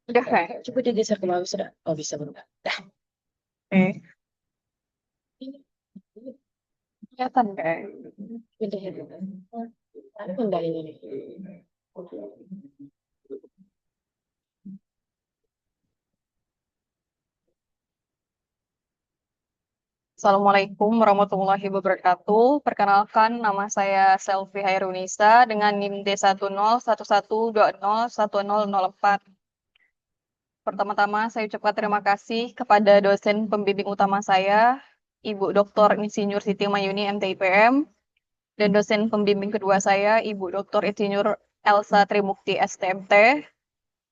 Udah kayak, Coba digeser ke bawah sudah. Oh bisa berubah. Dah. eh, kelihatan kayak. Pindah ya. Pindah ini. Assalamualaikum warahmatullahi wabarakatuh. Perkenalkan, nama saya Selvi Hairunisa dengan NIM D101111201004. Pertama-tama, saya ucapkan terima kasih kepada dosen pembimbing utama saya, Ibu Dr. Insinyur Siti Mayuni MTIPM, dan dosen pembimbing kedua saya, Ibu Dr. Insinyur Elsa Trimukti STMT,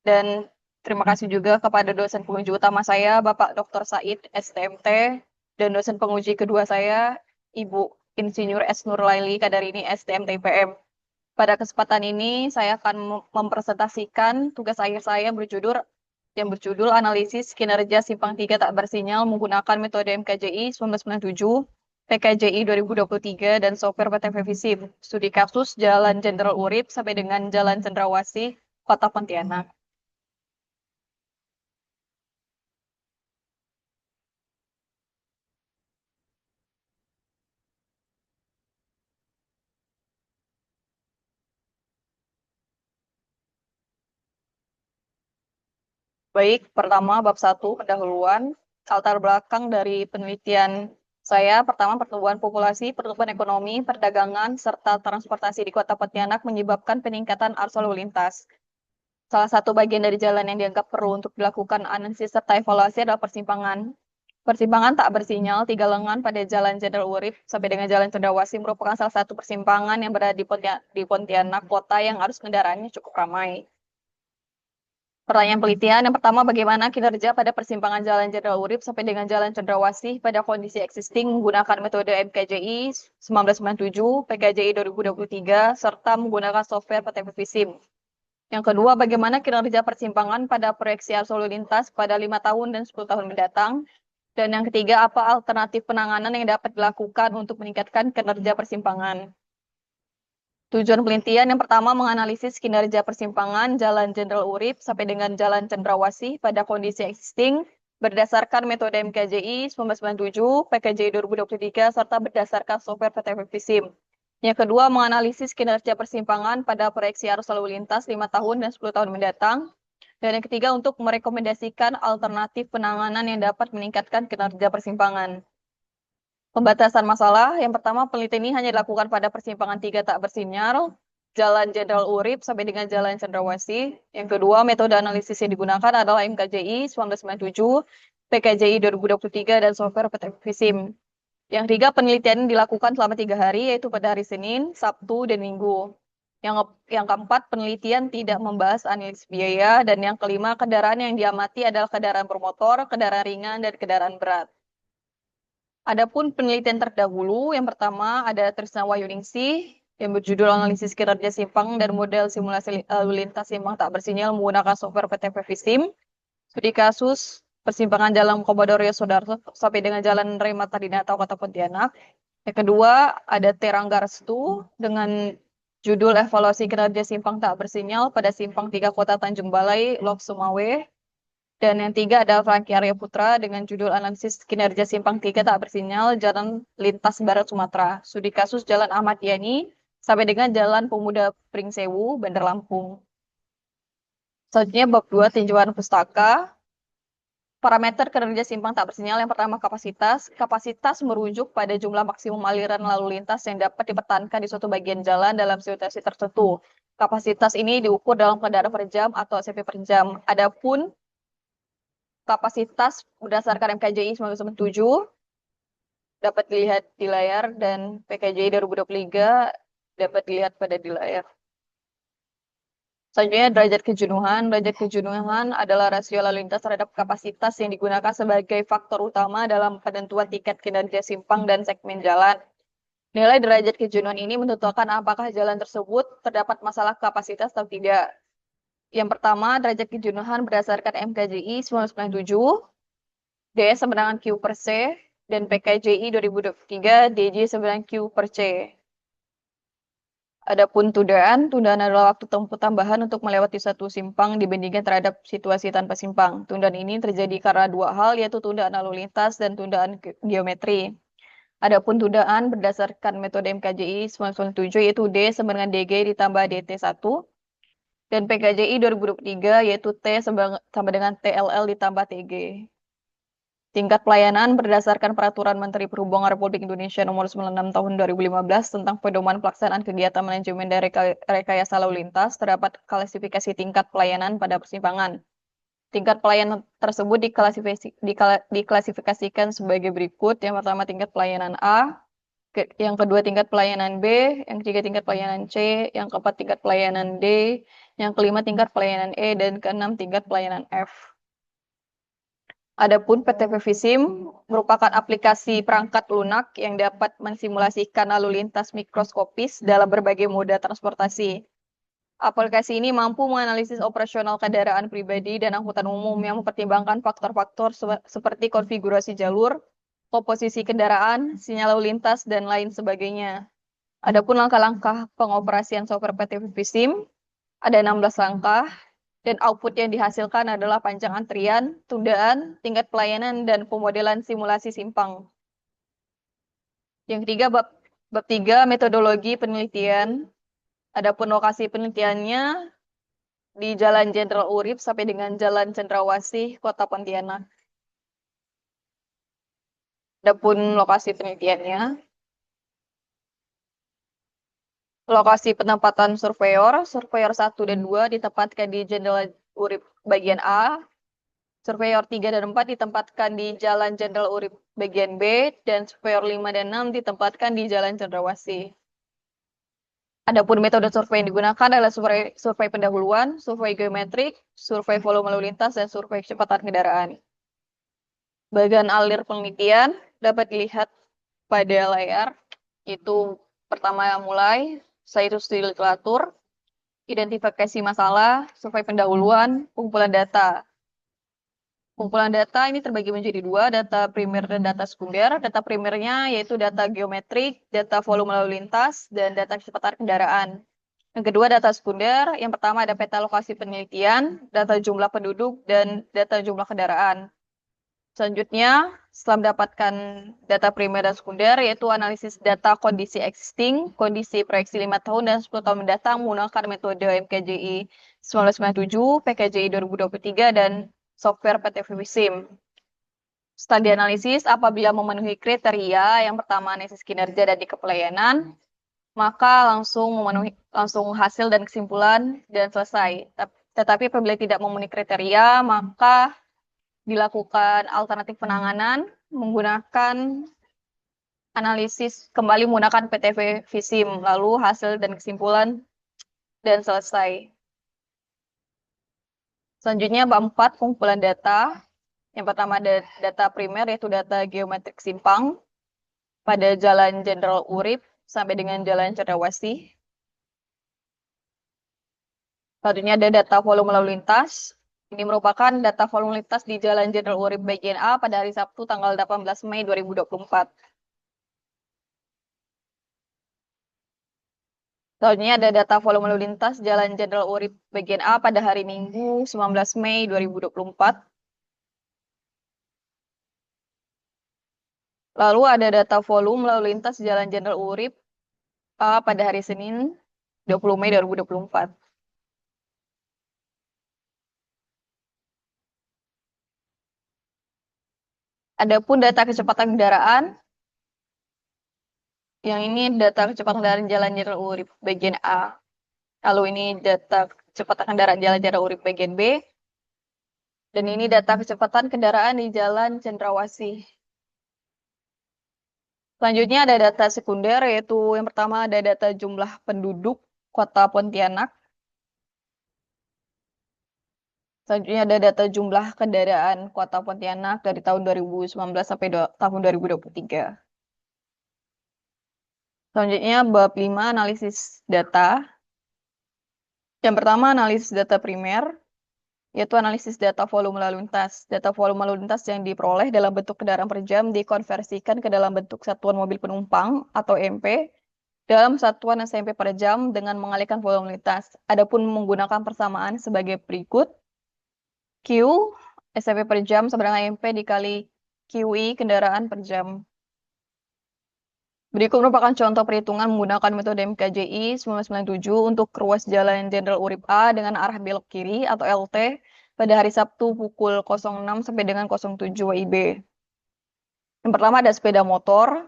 dan terima kasih juga kepada dosen penguji utama saya, Bapak Dr. Said STMT, dan dosen penguji kedua saya, Ibu Insinyur S. Nurlaili Kadarini STMT IPM. Pada kesempatan ini, saya akan mempresentasikan tugas akhir saya yang berjudul Analisis Kinerja Simpang 3 Tak Bersinyal menggunakan metode MKJI 1997, PKJI 2023, dan software PTV SIM, studi kasus Jalan Jenderal Urip sampai dengan Jalan Cendrawasih, Kota Pontianak. Baik, pertama bab 1 pendahuluan, latar belakang dari penelitian saya. Pertama, pertumbuhan populasi, pertumbuhan ekonomi, perdagangan, serta transportasi di Kota Pontianak menyebabkan peningkatan arus lalu lintas. Salah satu bagian dari jalan yang dianggap perlu untuk dilakukan analisis serta evaluasi adalah persimpangan. Persimpangan tak bersinyal tiga lengan pada Jalan Jenderal Urip sampai dengan Jalan Cendrawasih merupakan salah satu persimpangan yang berada di Pontianak, kota yang arus kendaraannya cukup ramai. Pertanyaan penelitian yang pertama, bagaimana kinerja pada persimpangan Jalan Jenderal Urip sampai dengan Jalan Cendrawasih pada kondisi existing menggunakan metode MKJI 1997, PKJI 2023, serta menggunakan software PTV SIM. Yang kedua, bagaimana kinerja persimpangan pada proyeksi arus lalu lintas pada 5 tahun dan 10 tahun mendatang. Dan yang ketiga, apa alternatif penanganan yang dapat dilakukan untuk meningkatkan kinerja persimpangan. Tujuan penelitian yang pertama menganalisis kinerja persimpangan Jalan Jenderal Urip sampai dengan Jalan Cendrawasih pada kondisi existing berdasarkan metode MKJI 1997, PKJI 2023, serta berdasarkan software PTV SIM. Yang kedua, menganalisis kinerja persimpangan pada proyeksi arus lalu lintas 5 tahun dan 10 tahun mendatang. Dan yang ketiga, untuk merekomendasikan alternatif penanganan yang dapat meningkatkan kinerja persimpangan. Pembatasan masalah, yang pertama penelitian ini hanya dilakukan pada persimpangan 3 tak bersinyal, Jalan Jenderal Urip sampai dengan Jalan Cendrawasih. Yang kedua, metode analisis yang digunakan adalah MKJI 1997, PKJI 2023, dan software PTV SIM. Yang ketiga, penelitian dilakukan selama 3 hari, yaitu pada hari Senin, Sabtu, dan Minggu. Yang keempat, penelitian tidak membahas analisis biaya. Dan yang kelima, kendaraan yang diamati adalah kendaraan bermotor, kendaraan ringan, dan kendaraan berat. Adapun penelitian terdahulu, yang pertama ada Trisna Wahyuningsih yang berjudul Analisis Kinerja Simpang dan Model Simulasi Lalu Lintas Simpang Tak Bersinyal menggunakan software PTV SIM. Studi kasus persimpangan Jalan Komodoro Yosudarso sampai dengan Jalan Remata Dinata Kota Pontianak. Yang kedua ada Terangga Restu dengan judul Evaluasi Kinerja Simpang Tak Bersinyal pada Simpang 3 Kota Tanjung Balai, Lok Sumawe. Dan yang tiga ada Franky Arya Putra dengan judul Analisis Kinerja Simpang 3 Tak Bersinyal Jalan Lintas Barat Sumatera. Studi kasus Jalan Ahmad Yani sampai dengan Jalan Pemuda Pringsewu, Bandar Lampung. Selanjutnya bab 2 tinjauan pustaka. Parameter kinerja simpang tak bersinyal yang pertama kapasitas. Kapasitas merujuk pada jumlah maksimum aliran lalu lintas yang dapat dipertahankan di suatu bagian jalan dalam situasi tertentu. Kapasitas ini diukur dalam kendaraan per jam atau CP per jam. Adapun kapasitas berdasarkan MKJI 1997 dapat dilihat di layar dan PKJI 2023 dapat dilihat pada di layar. Selanjutnya derajat kejenuhan. Derajat kejenuhan adalah rasio lalu lintas terhadap kapasitas yang digunakan sebagai faktor utama dalam penentuan tiket kinerja simpang dan segmen jalan. Nilai derajat kejenuhan ini menentukan apakah jalan tersebut terdapat masalah kapasitas atau tidak. Yang pertama, derajat kejenuhan berdasarkan MKJI 1997, D sama dengan Q per C, dan PKJI 2023 DJ 9Q per C. Adapun tundaan adalah waktu tempuh tambahan untuk melewati satu simpang dibandingkan terhadap situasi tanpa simpang. Tundaan ini terjadi karena dua hal, yaitu tundaan lalu lintas dan tundaan geometri. Adapun tundaan berdasarkan metode MKJI 997 yaitu D sama dengan DG ditambah DT1 dan PKJI 2023 yaitu T sama dengan TLL ditambah TG. Tingkat pelayanan berdasarkan Peraturan Menteri Perhubungan Republik Indonesia Nomor 96 Tahun 2015 tentang pedoman pelaksanaan kegiatan manajemen dan rekayasa lalu lintas, terdapat klasifikasi tingkat pelayanan pada persimpangan. Tingkat pelayanan tersebut diklasifikasikan sebagai berikut. Yang pertama tingkat pelayanan A, yang kedua tingkat pelayanan B, yang ketiga tingkat pelayanan C, yang keempat tingkat pelayanan D, yang kelima tingkat pelayanan E, dan keenam tingkat pelayanan F. Adapun PT Visim merupakan aplikasi perangkat lunak yang dapat mensimulasikan lalu lintas mikroskopis dalam berbagai moda transportasi. Aplikasi ini mampu menganalisis operasional kendaraan pribadi dan angkutan umum yang mempertimbangkan faktor-faktor seperti konfigurasi jalur, komposisi kendaraan, sinyal lalu lintas, dan lain sebagainya. Adapun langkah-langkah pengoperasian software PT Visim ada 16 langkah, dan output yang dihasilkan adalah panjang antrian, tundaan, tingkat pelayanan, dan pemodelan simulasi simpang. Yang ketiga, bab 3, metodologi penelitian. Adapun lokasi penelitiannya di Jalan Jenderal Urip sampai dengan Jalan Cendrawasih, Kota Pontianak. Adapun lokasi penelitiannya, lokasi penempatan surveyor 1 dan 2 ditempatkan di Jenderal Urip bagian A, surveyor 3 dan 4 ditempatkan di Jalan Jenderal Urip bagian B, dan surveyor 5 dan 6 ditempatkan di Jalan Cendrawasih. Adapun metode survei yang digunakan adalah survei pendahuluan, survei geometrik, survei volume lalu lintas, dan survei kecepatan kendaraan. Bagian alir penelitian dapat dilihat pada layar, itu pertama mulai, saya itu studi literatur, identifikasi masalah, survei pendahuluan, pengumpulan data. Kumpulan data ini terbagi menjadi dua, data primer dan data sekunder. Data primernya yaitu data geometrik, data volume lalu lintas, dan data kecepatan kendaraan. Yang kedua data sekunder, yang pertama ada peta lokasi penelitian, data jumlah penduduk, dan data jumlah kendaraan. Selanjutnya, setelah mendapatkan data primer dan sekunder, yaitu analisis data kondisi existing, kondisi proyeksi 5 tahun dan 10 tahun mendatang menggunakan metode MKJI 1997, PKJI 2023, dan software PT Visim. Studi analisis apabila memenuhi kriteria yang pertama analisis kinerja dan kepelayanan, maka langsung hasil dan kesimpulan dan selesai. Tetapi apabila tidak memenuhi kriteria, maka dilakukan alternatif penanganan menggunakan analisis kembali menggunakan PT Visim, lalu hasil dan kesimpulan dan selesai. Selanjutnya bab 4 pengumpulan data. Yang pertama ada data primer yaitu data geometrik simpang pada Jalan Jenderal Urip sampai dengan Jalan Cendrawasih. Selanjutnya ada data volume lalu lintas. Ini merupakan data volume lintas di Jalan Jenderal Urip bagian A pada hari Sabtu tanggal 18 Mei 2024. Selanjutnya ada data volume lalu lintas Jalan Jenderal Urip bagian A pada hari Minggu 19 Mei 2024. Lalu ada data volume lalu lintas Jalan Jenderal Urip A pada hari Senin 20 Mei 2024. Adapun data kecepatan kendaraan, yang ini data kecepatan kendaraan Jalan Jenderal Urip bagian A. Lalu ini data kecepatan kendaraan Jalan Jenderal Urip bagian B. Dan ini data kecepatan kendaraan di Jalan Cendrawasih. Selanjutnya ada data sekunder, yaitu yang pertama ada data jumlah penduduk Kota Pontianak. Selanjutnya ada data jumlah kendaraan Kota Pontianak dari tahun 2019 sampai tahun 2023. Selanjutnya bab 5 analisis data. Yang pertama analisis data primer, yaitu analisis data volume lalu lintas. Data volume lalu lintas yang diperoleh dalam bentuk kendaraan per jam dikonversikan ke dalam bentuk satuan mobil penumpang atau MP dalam satuan SMP per jam dengan mengalihkan volume lintas. Adapun menggunakan persamaan sebagai berikut. Q SMP per jam sama dengan MP dikali QI kendaraan per jam. Berikut merupakan contoh perhitungan menggunakan metode MKJI 1997 untuk ruas Jalan Jenderal Urip A dengan arah belok kiri atau LT pada hari Sabtu pukul 06 sampai dengan 07 WIB. Yang pertama ada sepeda motor,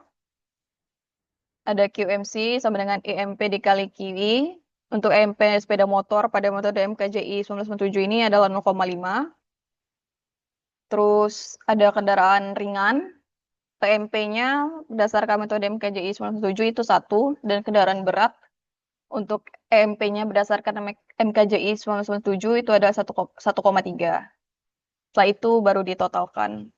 ada QMC sama dengan EMP dikali QI. Untuk EMP sepeda motor pada metode MKJI 1997 ini adalah 0,5. Terus ada kendaraan ringan, TMP-nya berdasarkan metode MKJI 1997 itu 1, dan kendaraan berat untuk EMP-nya berdasarkan MKJI 1997 itu ada 1,3. Setelah itu baru ditotalkan.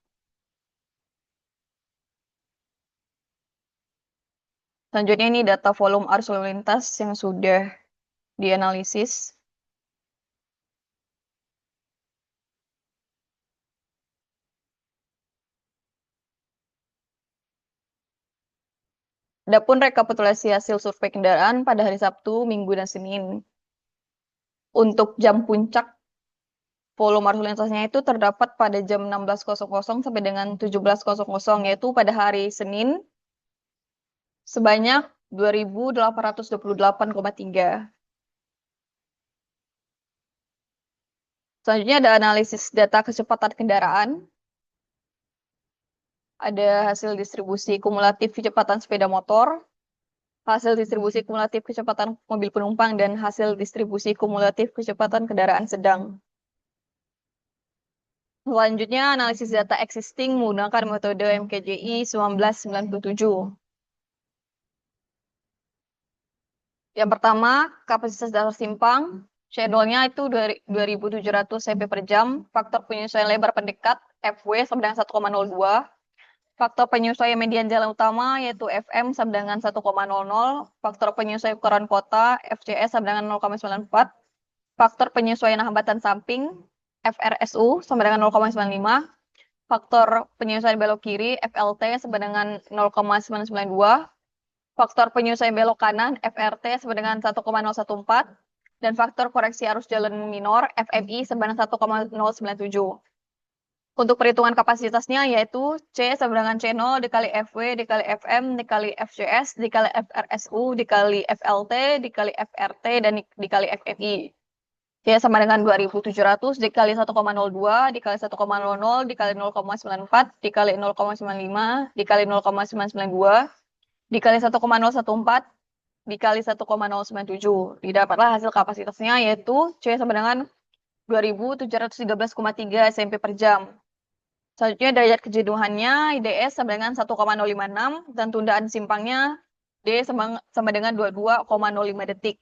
Selanjutnya ini data volume arus lalu lintas yang sudah dianalisis. Adapun rekapitulasi hasil survei kendaraan pada hari Sabtu, Minggu, dan Senin. Untuk jam puncak volume arus lintasnya itu terdapat pada jam 16.00 sampai dengan 17.00, yaitu pada hari Senin sebanyak 2.828,3. Selanjutnya ada analisis data kecepatan kendaraan. Ada hasil distribusi kumulatif kecepatan sepeda motor, hasil distribusi kumulatif kecepatan mobil penumpang, dan hasil distribusi kumulatif kecepatan kendaraan sedang. Selanjutnya, analisis data existing menggunakan metode MKJI 1997. Yang pertama, kapasitas dasar simpang, channelnya itu 2.700 cp per jam, faktor penyesuaian lebar pendekat, FW sama dengan 1,02, faktor penyesuaian median jalan utama yaitu FM sama dengan 1,00, faktor penyesuaian ukuran kota, FCS sama dengan 0,94, faktor penyesuaian hambatan samping, FRSU sama dengan 0,95, faktor penyesuaian belok kiri, FLT sama dengan 0,992, faktor penyesuaian belok kanan, FRT sama dengan 1,014, dan faktor koreksi arus jalan minor, FMI sama dengan 1,097. Untuk perhitungan kapasitasnya yaitu C sama dengan C0 dikali FW dikali FM dikali FCS dikali FRSU dikali FLT dikali FRT dan dikali FMI. C sama dengan 2.700 dikali 1,02 dikali 1,00 dikali 0,94 dikali 0,95 dikali 0,992 dikali 1,014 dikali 1,097. Didapatlah hasil kapasitasnya yaitu C sama dengan 2.713,3 SMP per jam. Selanjutnya derajat kejenuhannya IDS sama dengan 1,056 dan tundaan simpangnya D sama dengan 22,05 detik.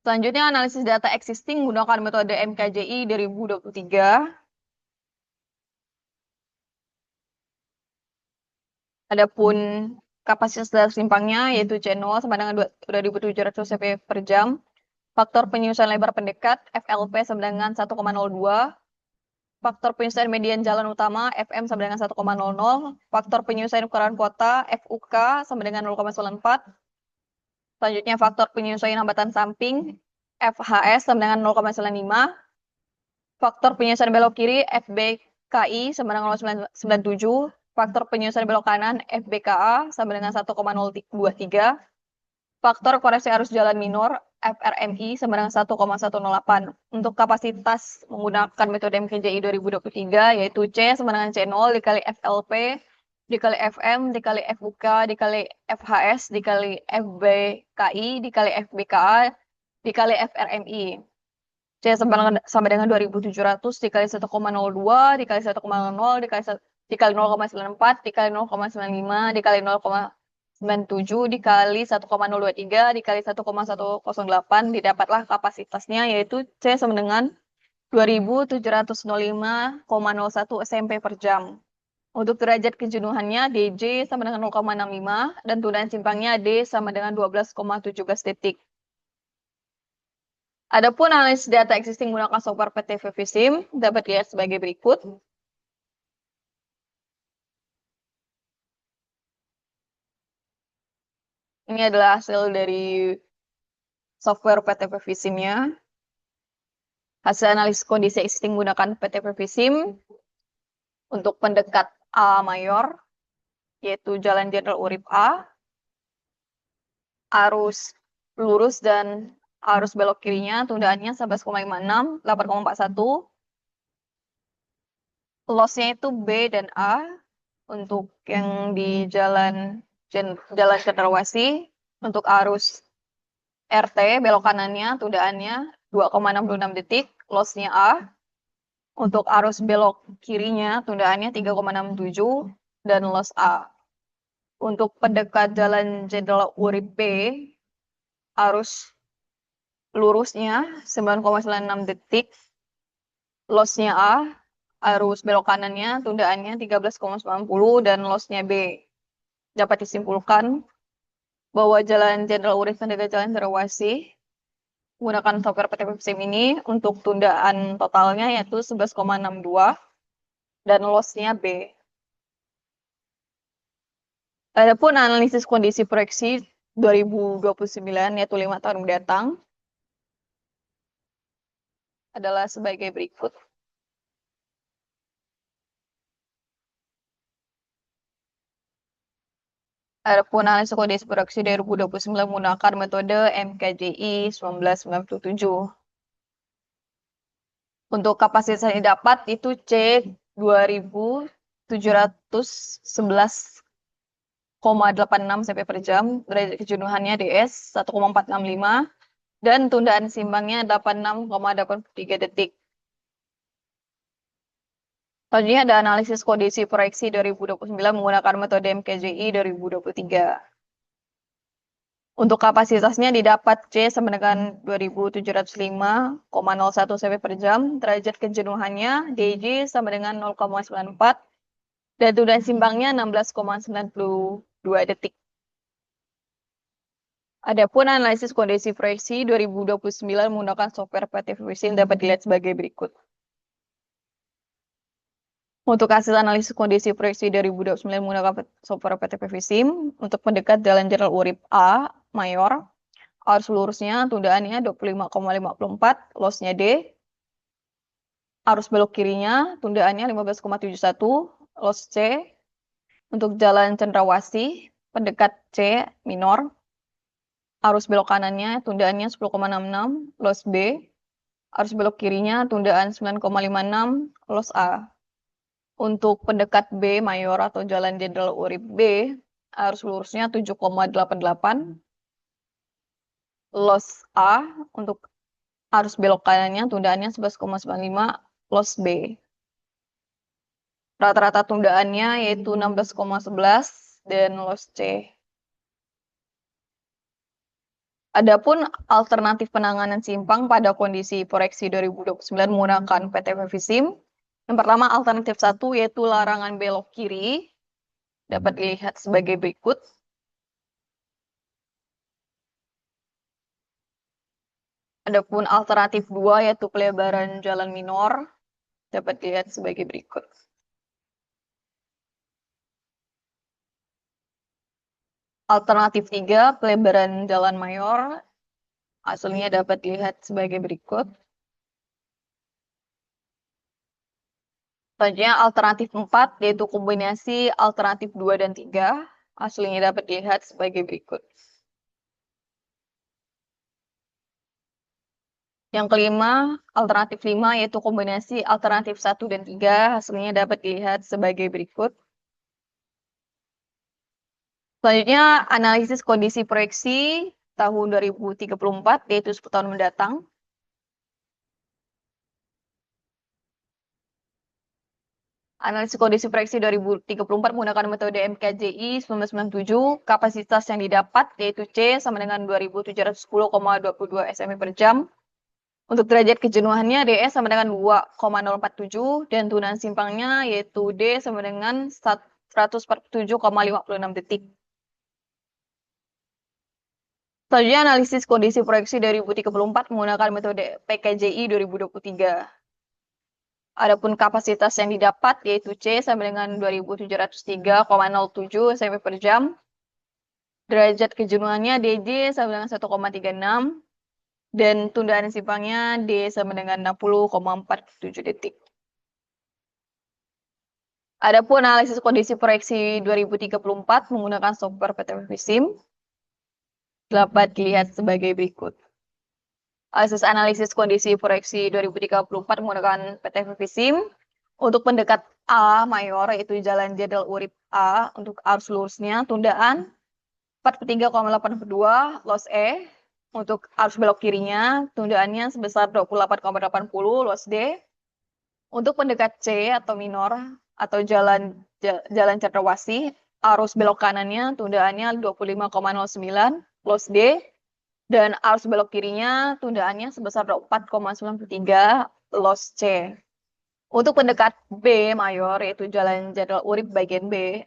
Selanjutnya analisis data existing menggunakan metode MKJI 2023. Adapun kapasitas dasar simpangnya yaitu C0 sama dengan 2.700 cp per jam. Faktor penyusuan lebar pendekat FLP sama dengan 1,02. Faktor penyusuan median jalan utama FM sama dengan 1,00. Faktor penyusuan ukuran kota FUK sama dengan 0,94. Selanjutnya faktor penyesuaian hambatan samping FHS sama dengan 0,95. Faktor penyesuaian belok kiri FBKI sama dengan 0,97. Faktor penyesuaian belok kanan FBKA sama dengan 1,023. Faktor koreksi arus jalan minor FRMI sama dengan 1,108. Untuk kapasitas menggunakan metode MKJI 2023 yaitu C sama dengan C0 dikali FLP dikali FM dikali FUK dikali FHS dikali FBKI dikali FBKA dikali FRMI. C sama dengan 2.700 dikali 1,02 dikali 1,00 dikali 0,94 dikali 0,95 dikali 0,97 dikali 1,023 dikali 1,108 didapatlah kapasitasnya yaitu C sama dengan 2.705,01 SMP per jam. Untuk derajat kejenuhannya DJ sama dengan 0,65 dan tundaan simpangnya D sama dengan 12,17 detik. Adapun analisis data existing menggunakan software PT Visim dapat dilihat sebagai berikut. Ini adalah hasil dari software PT Visimnya. Hasil analisis kondisi existing menggunakan PT Visim untuk pendekat A mayor, yaitu Jalan Jenderal Urip A, arus lurus dan arus belok kirinya tundaannya 11,56, 8,41. Lossnya itu B dan A. Untuk yang di Jalan Cendrawasih, untuk arus RT belok kanannya tundaannya 2,66 detik, lossnya A. Untuk arus belok kirinya tundaannya 3,67 dan loss A. Untuk pendekat Jalan Jenderal Urip B, arus lurusnya 9,96 detik, lossnya A, arus belok kanannya tundaannya 13,90 dan lossnya B. Dapat disimpulkan bahwa Jalan Jenderal Urip pendekat Jalan Cendrawasih menggunakan software PT Pepsim ini untuk tundaan totalnya yaitu 11,62 dan lossnya B. Adapun analisis kondisi proyeksi 2029 yaitu 5 tahun mendatang adalah sebagai berikut. Adapun analisis kondisi proyeksi 2029 menggunakan metode MKJI 1997. Untuk kapasitas yang didapat itu C 2.711,86 cp per jam, derajat kejenuhannya DS 1,465, dan tundaan simbangnya 86,83 detik. Selanjutnya ada analisis kondisi proyeksi 2029 menggunakan metode MKJI 2023. Untuk kapasitasnya didapat C sama dengan 2.705,01 cp per jam, derajat kejenuhannya DJ sama dengan 0,94, dan tundaan simbangnya 16,92 detik. Adapun analisis kondisi proyeksi 2029 menggunakan software PT Visim dapat dilihat sebagai berikut. Untuk hasil analisis kondisi proyeksi 2029 menggunakan software PT Visim untuk pendekat Jalan Jenderal Urip A mayor, arus lurusnya tundaannya 25,54, lossnya D. Arus belok kirinya tundaannya 15,71, loss C. Untuk Jalan Cendrawasih pendekat C minor, arus belok kanannya tundaannya 10,66, loss B. Arus belok kirinya tundaan 9,56, loss A. Untuk pendekat B mayor atau Jalan Jenderal Urip B, arus lurusnya 7,88, loss A. Untuk arus belok kanannya tundaannya 11,95, loss B. Rata-rata tundaannya yaitu 16,11 dan loss C. Adapun alternatif penanganan simpang pada kondisi proyeksi 2029 menggunakan PT Visim. Yang pertama, alternatif 1 yaitu larangan belok kiri. Dapat dilihat sebagai berikut. Adapun alternatif 2 yaitu pelebaran jalan minor. Dapat dilihat sebagai berikut. Alternatif 3, pelebaran jalan mayor. Hasilnya dapat dilihat sebagai berikut. Selanjutnya alternatif 4, yaitu kombinasi alternatif 2 dan 3. Hasilnya dapat dilihat sebagai berikut. Yang kelima, alternatif 5, yaitu kombinasi alternatif 1 dan 3. Hasilnya dapat dilihat sebagai berikut. Selanjutnya, analisis kondisi proyeksi tahun 2034, yaitu 10 tahun mendatang. Analisis kondisi proyeksi 2034 menggunakan metode MKJI 1997, kapasitas yang didapat yaitu C sama dengan 2.710,22 SME per jam. Untuk derajat kejenuhannya DS sama dengan 2,047 dan tundaan simpangnya yaitu D sama dengan 147,56 detik. Selanjutnya analisis kondisi proyeksi 2034 menggunakan metode PKJI 2023. Adapun kapasitas yang didapat yaitu C sampai dengan 2703,07 cm per jam. Derajat kejenuhannya DJ sampai dengan 1,36 dan tundaan simpangnya D sama dengan 60,47 detik. Adapun analisis kondisi proyeksi 2034 menggunakan software PTV Sim dapat dilihat sebagai berikut. Analisis kondisi proyeksi 2034 menggunakan PTV Sim untuk pendekat A mayor yaitu Jalan Jenderal Urip A untuk arus lurusnya tundaan 43,82 los E. Untuk arus belok kirinya tundaannya sebesar 28,80 los D. Untuk pendekat C atau minor atau jalan Cendrawasih arus belok kanannya tundaannya 25,09 los D dan arus belok kirinya tundaannya sebesar 4,93 los C. Untuk pendekat B mayor yaitu Jalan Jenderal Urip bagian B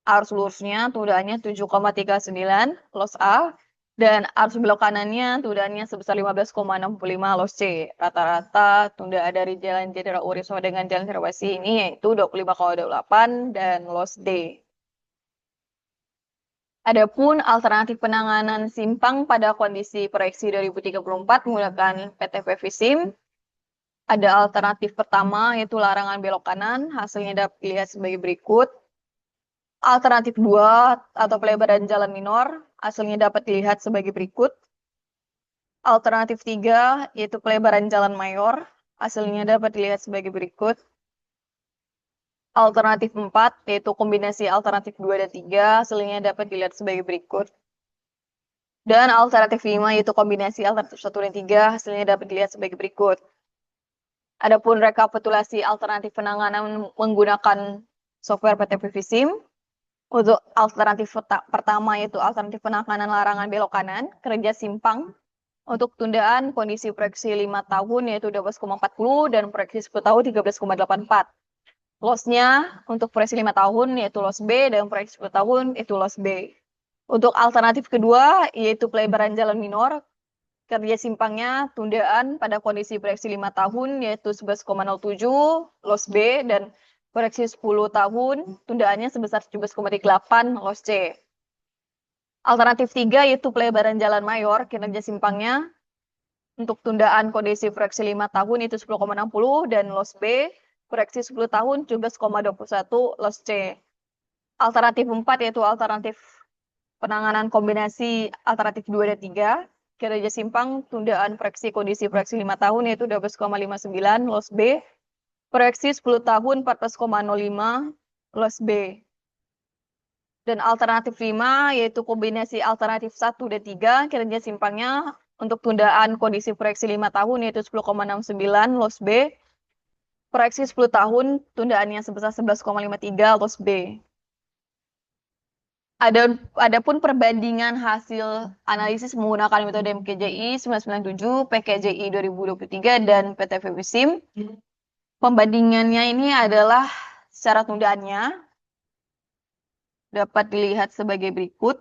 arus lurusnya tundaannya 7,39 los A dan arus belok kanannya tundaannya sebesar 15,65 los C. Rata-rata tundaan dari Jalan Jenderal Urip sama dengan Jalan Cendrawasih ini yaitu 25,28 dan los D. Adapun alternatif penanganan simpang pada kondisi proyeksi 2034 menggunakan PTV Sim. Ada alternatif pertama yaitu larangan belok kanan, hasilnya dapat dilihat sebagai berikut. Alternatif 2 atau pelebaran jalan minor, hasilnya dapat dilihat sebagai berikut. Alternatif 3 yaitu pelebaran jalan mayor, hasilnya dapat dilihat sebagai berikut. Alternatif 4 yaitu kombinasi alternatif 2 dan 3, hasilnya dapat dilihat sebagai berikut. Dan alternatif 5 yaitu kombinasi alternatif 1 dan 3, hasilnya dapat dilihat sebagai berikut. Adapun rekapitulasi alternatif penanganan menggunakan software PTV Sim. Untuk alternatif pertama yaitu alternatif penanganan larangan belok kanan, kerja simpang. Untuk tundaan kondisi proyeksi 5 tahun yaitu 12,40 dan proyeksi 10 tahun 13,84. Lossnya untuk proyeksi 5 tahun yaitu loss B dan proyeksi 10 tahun itu loss B. Untuk alternatif kedua yaitu pelebaran jalan minor, kerja simpangnya tundaan pada kondisi proyeksi 5 tahun yaitu 11,07 loss B dan proyeksi 10 tahun tundaannya sebesar 17,38 los C. Alternatif 3 yaitu pelebaran jalan mayor, kinerja simpangnya untuk tundaan kondisi proyeksi 5 tahun itu 10,60 dan los B proyeksi 10 tahun 17,21 los C. Alternatif 4 yaitu alternatif penanganan kombinasi alternatif 2 dan 3, kinerja simpang tundaan proyeksi kondisi proyeksi 5 tahun yaitu 12,59 los B, proyeksi 10 tahun 14,05 los B. Dan alternatif 5 yaitu kombinasi alternatif 1 dan 3, kinerja simpangnya untuk tundaan kondisi proyeksi 5 tahun yaitu 10,69 los B, proyeksi 10 tahun tundaannya sebesar 11,53 los B. Adapun perbandingan hasil analisis menggunakan metode MKJI 997, PKJI 2023 dan PTV Sim. Pembandingannya ini adalah secara tundaannya dapat dilihat sebagai berikut.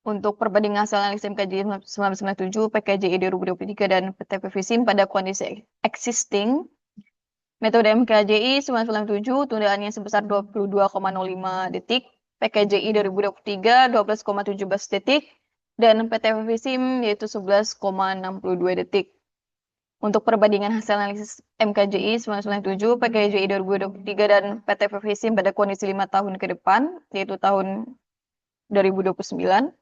Untuk perbandingan hasil analisis MKJI 997, PKJI 2023 dan PTV Sim pada kondisi existing, metode MKJI 997 tundaannya sebesar 22,05 detik, PKJI 2023 12,17 detik, dan PTV Sim yaitu 11,62 detik. Untuk perbandingan hasil analisis MKJI 997, PKJI 2023 dan PTV Sim pada kondisi 5 tahun ke depan, yaitu tahun 2029.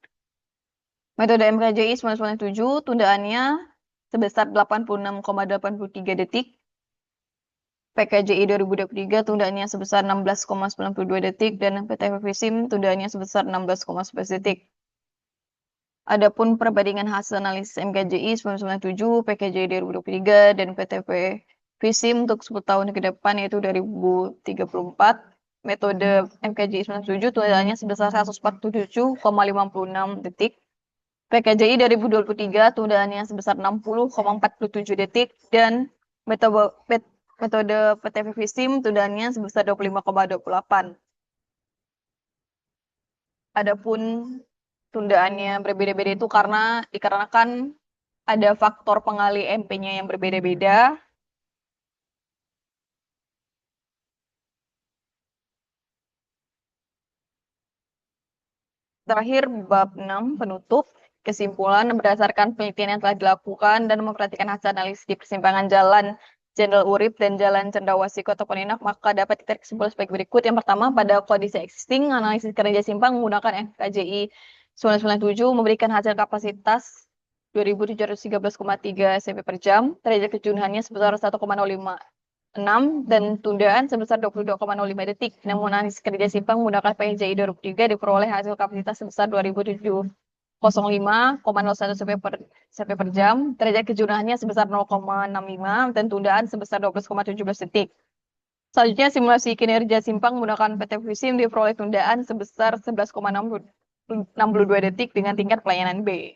Metode MKJI 997 tundaannya sebesar 86,83 detik. PKJI 2023 tundaannya sebesar 16,92 detik dan PTV Sim tundaannya sebesar 16,11 detik. Adapun perbandingan hasil analisis MKJI 997, PKJI 2023 dan PTV Sim untuk 10 tahun ke depan yaitu 2034. Metode MKJI 997 tundaannya sebesar 147,56 detik. PKJI 2023 tundaannya sebesar 60,47 detik dan metode PTV SIM tundaannya sebesar 25,28. Adapun tundaannya berbeda-beda itu dikarenakan ada faktor pengali MP-nya yang berbeda-beda. Terakhir, bab 6 penutup. Kesimpulan berdasarkan penelitian yang telah dilakukan dan memperhatikan hasil analisis di persimpangan jalan Jenderal Urip dan Jalan Cendrawasih Kota Pontianak, maka dapat ditarik kesimpulan sebagai berikut. Yang pertama, pada kondisi existing, analisis kerja simpang menggunakan FKJI 997 memberikan hasil kapasitas 2.713,3 cp per jam, derajat kejenuhannya sebesar 1,056 dan tundaan sebesar 22,05 detik. Namun analisis kerja simpang menggunakan PJI 2003 diperoleh hasil kapasitas sebesar 2.705,01 cp per jam, derajat kejenuhannya sebesar 0,65 dan tundaan sebesar 12,17 detik. Selanjutnya, simulasi kinerja simpang menggunakan PT Fusim diperoleh tundaan sebesar 11,62 detik dengan tingkat pelayanan B.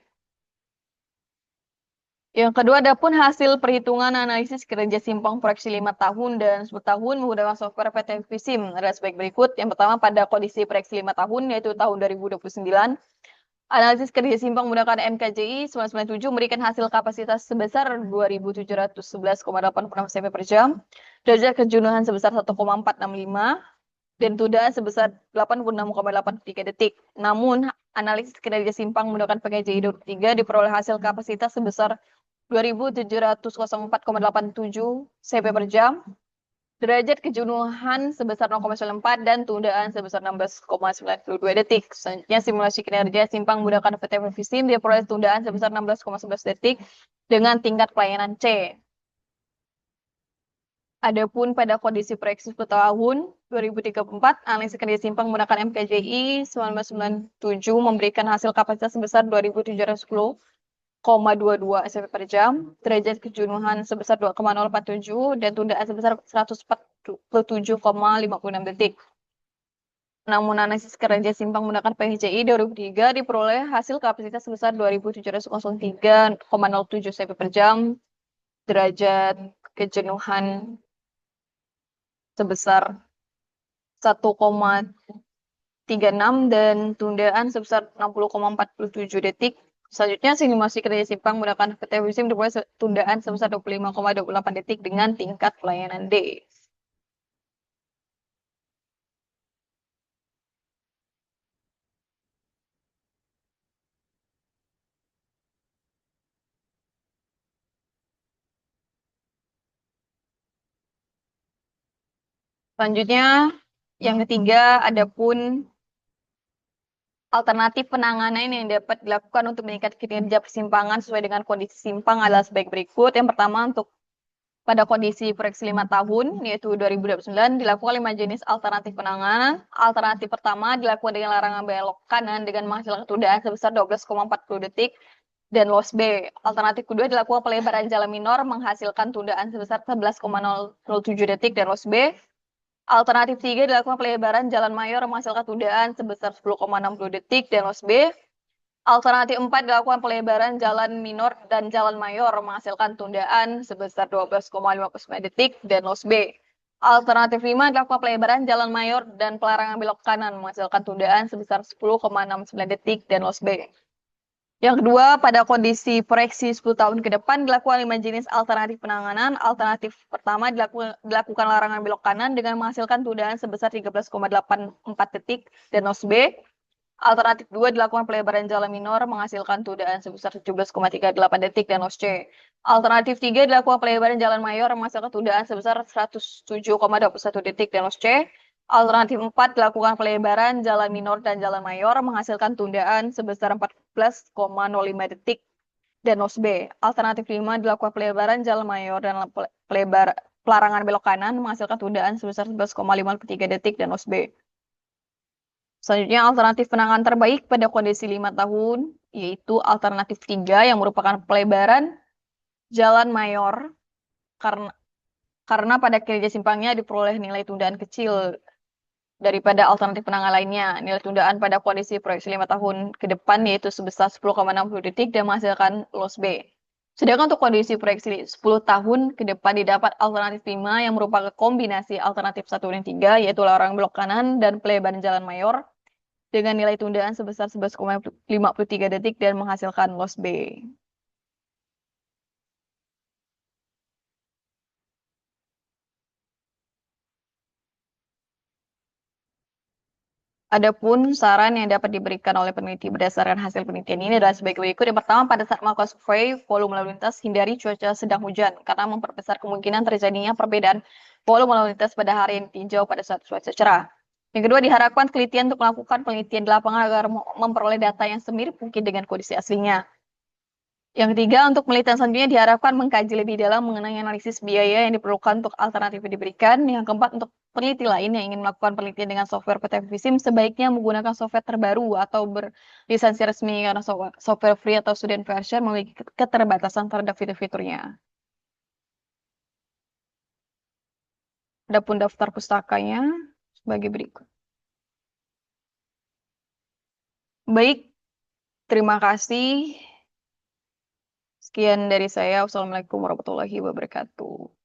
Yang kedua, adapun hasil perhitungan analisis kinerja simpang proyeksi 5 tahun dan 10 tahun menggunakan software PT Visim adalah sebagai berikut. Yang pertama, pada kondisi proyeksi 5 tahun, yaitu tahun 2029, analisis kerja simpang menggunakan MKJI 997 memberikan hasil kapasitas sebesar 2.711,86 cm per jam, derajat kejenuhan sebesar 1,465, dan tundaan sebesar 86,83 detik. Namun, analisis kinerja simpang menggunakan PKJI 23 diperoleh hasil kapasitas sebesar 2.704,87 cp per jam, derajat kejenuhan sebesar 0,94 dan tundaan sebesar 16,92 detik. Selanjutnya, simulasi kinerja simpang menggunakan PT Visim diperoleh tundaan sebesar 16,11 detik dengan tingkat pelayanan C. Adapun pada kondisi proyeksi 10 tahun 2034, analisis kerja simpang menggunakan MKJI 1997 memberikan hasil kapasitas sebesar 2.710,22 cp per jam, derajat kejenuhan sebesar 2,047 dan tundaan sebesar 147,56 detik. Namun analisis kerja simpang menggunakan PJI 2003 diperoleh hasil kapasitas sebesar 2.703,07 cp per jam, derajat kejenuhan sebesar 1,36 dan tundaan sebesar 60,47 detik. Selanjutnya, simulasi kerja simpang menggunakan PT Visim diperoleh tundaan sebesar 25,28 detik dengan tingkat pelayanan D. Selanjutnya, yang ketiga, adapun alternatif penanganan yang dapat dilakukan untuk meningkatkan kinerja persimpangan sesuai dengan kondisi simpang adalah sebagai berikut. Yang pertama, untuk pada kondisi proyeksi 5 tahun, yaitu 2029, dilakukan 5 jenis alternatif penanganan. Alternatif pertama dilakukan dengan larangan belok kanan dengan menghasilkan tundaan sebesar 12,40 detik dan loss B. Alternatif kedua dilakukan pelebaran jalan minor menghasilkan tundaan sebesar 11,007 detik dan loss B. Alternatif 3 dilakukan pelebaran jalan mayor menghasilkan tundaan sebesar 10,60 detik dan loss B. Alternatif 4 dilakukan pelebaran jalan minor dan jalan mayor menghasilkan tundaan sebesar 12,59 detik dan loss B. Alternatif 5 dilakukan pelebaran jalan mayor dan pelarangan belok kanan menghasilkan tundaan sebesar 10,69 detik dan loss B. Yang kedua, pada kondisi proyeksi 10 tahun ke depan dilakukan 5 jenis alternatif penanganan. Alternatif pertama dilakukan larangan belok kanan dengan menghasilkan tundaan sebesar 13,84 detik dan loss B. Alternatif 2 dilakukan pelebaran jalan minor menghasilkan tundaan sebesar 17,38 detik dan loss C. Alternatif 3 dilakukan pelebaran jalan mayor menghasilkan tundaan sebesar 107,21 detik dan loss C. Alternatif 4 dilakukan pelebaran jalan minor dan jalan mayor menghasilkan tundaan sebesar 14,05 detik dan loss B. Alternatif 5 dilakukan pelebaran jalan mayor dan pelarangan belok kanan menghasilkan tundaan sebesar 11,53 detik dan loss B. Selanjutnya, alternatif penanganan terbaik pada kondisi 5 tahun, yaitu alternatif 3 yang merupakan pelebaran jalan mayor karena pada kinerja simpangnya diperoleh nilai tundaan kecil daripada alternatif penanganan lainnya. Nilai tundaan pada kondisi proyeksi 5 tahun ke depan yaitu sebesar 10,60 detik dan menghasilkan loss B. Sedangkan untuk kondisi proyeksi 10 tahun ke depan didapat alternatif 5 yang merupakan kombinasi alternatif 1 dan 3, yaitu larangan belok kanan dan pelebaran jalan mayor dengan nilai tundaan sebesar 11,53 detik dan menghasilkan loss B. Adapun saran yang dapat diberikan oleh peneliti berdasarkan hasil penelitian ini adalah sebagai berikut. Yang pertama, pada saat melakukan survei volume lalu lintas, hindari cuaca sedang hujan karena memperbesar kemungkinan terjadinya perbedaan volume lalu lintas pada hari yang ditinjau pada saat cuaca cerah. Yang kedua, diharapkan telitian untuk melakukan penelitian di lapangan agar memperoleh data yang semirip mungkin dengan kondisi aslinya. Yang ketiga, untuk penelitian selanjutnya diharapkan mengkaji lebih dalam mengenai analisis biaya yang diperlukan untuk alternatif yang diberikan. Yang keempat, untuk peneliti lain yang ingin melakukan penelitian dengan software PT Visim, sebaiknya menggunakan software terbaru atau berlisensi resmi karena software free atau student version memiliki keterbatasan terhadap fitur-fiturnya. Adapun daftar pustakanya sebagai berikut. Baik, terima kasih. Sekian dari saya. Wassalamualaikum warahmatullahi wabarakatuh.